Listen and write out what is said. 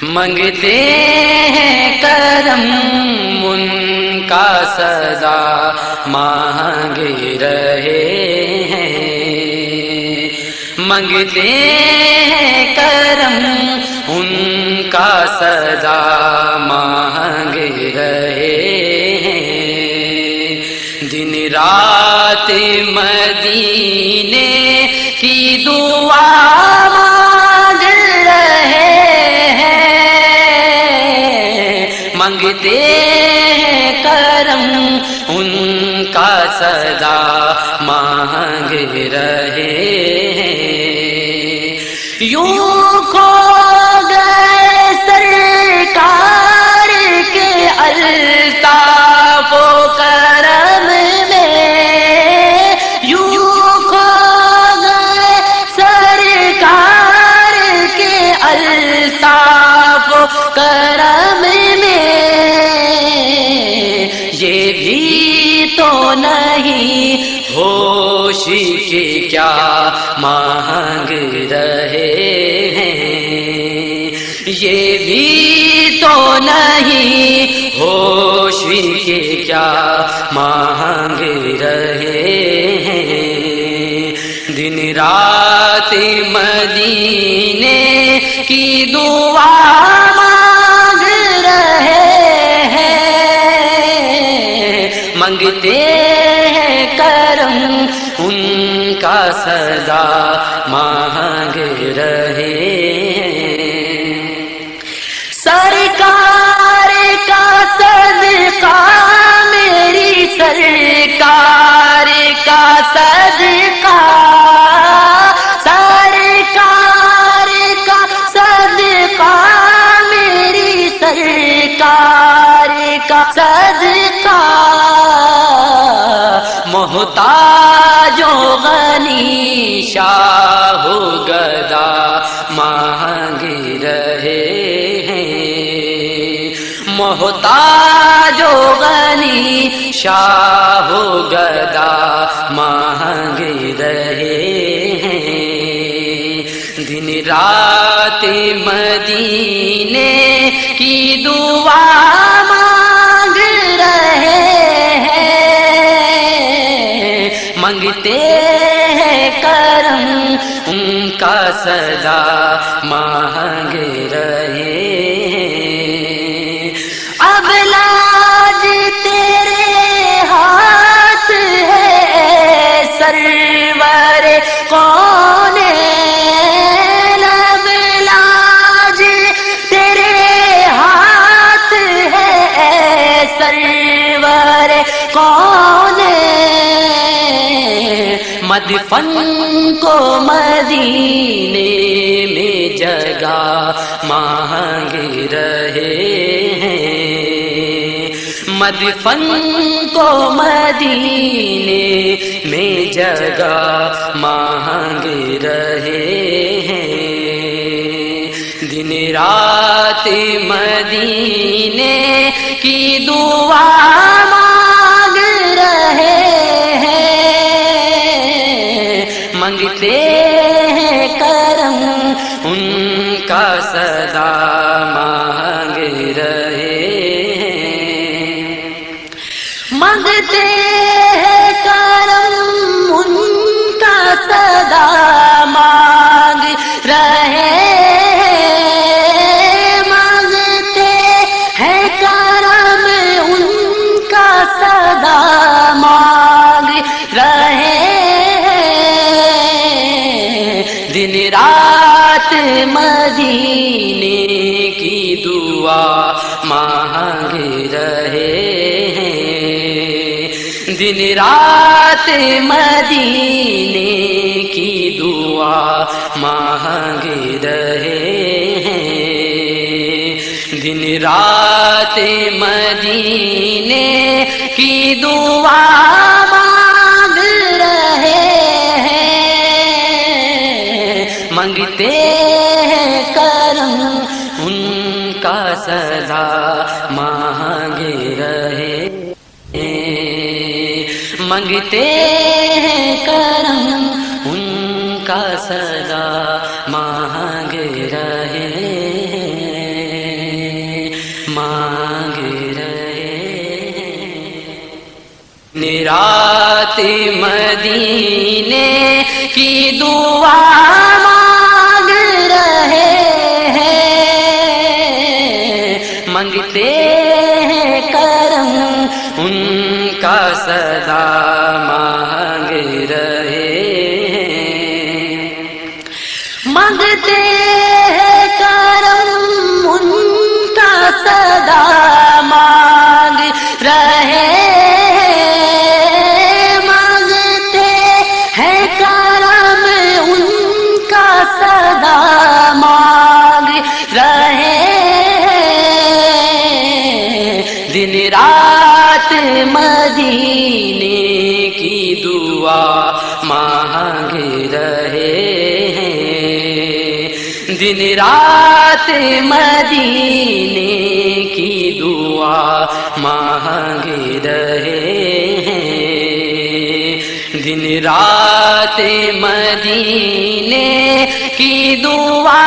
منگتے ہیں کرم ان کا سزا مانگ رہے ہیں، منگتے ہیں کرم ان کا سزا مانگ رہے ہیں، دن رات مدینے کی دعا مانگ رہے ہیں، منگتے ہیں کرم ان کا سزا مانگ رہے ہیں، یوں کھو گئے سرکار کے الطاف و کرم میں، یوں کھو گئے سرکار کے الطاف و کرم میں، یہ بھی تو نہیں ہوش کے کیا مانگ رہے ہیں، یہ بھی تو نہیں ہوش کے کیا مانگ رہے ہیں، دن رات مدینے کی دعا مانگ رہے ہیں، منگتے ہیں کرم ان کا سزا مانگ رہے ہیں، سرکار کا صدقہ میری سرکار کا صدقہ، سرکار کا صدقہ میری سرکار کا صدقہ، محتاج و غنی شاہ و گدا مانگ رہے ہیں، محتاج و غنی شاہ و گدا مانگ رہے ہیں، دن رات مدینے کی دعا مانگ رہے ہیں، منگتے ہیں کرم ان کا سزا مانگ رہے ہیں، اب لاج تیرے ہاتھ ہے سرور کون، اب لاج تیرے ہاتھ ہے سرور کون، مدفن کو مدینے میں جگہ مانگ رہے ہیں، مدفن کو مدینے میں جگہ مانگ رہے ہیں، دن رات مدینے کی دعا مانگ رہے ہیں، منگتے ہیں کرم ان کا سزا مانگ رہے ہیں، منگتے ہیں کرم ان کا سزا مانگ رہے ہیں، منگتے ہیں کرم ان کا سزا مانگ رہے ہیں، دن رات مدینے کی دعا مانگ رہے ہیں، دن رات مدینے کی دعا مانگ رہے ہیں، دن رات مدینے کی دعا مانگ رہے ہیں، منگتے ہیں کرم ان کا سزا مانگ رہے ہیں، منگتے ہیں کرم ان کا سزا مانگ رہے ہیں۔ مانگ رہے ہیں، رات مدینے کی دعا مانگ رہے ہیں، مانگتے ہیں کرم ان کا صدا مانگ رہے ہیں، مانگتے ہیں کرم ان کا صدا مانگ رہے ہیں، مانگتے ہیں کرم ان کا صدا مانگ رہے ہیں، دن رات مدینے کی دعا مانگ رہے ہیں، دن رات مدینے کی دعا مانگ رہے ہیں، دن رات مدینے کی دعا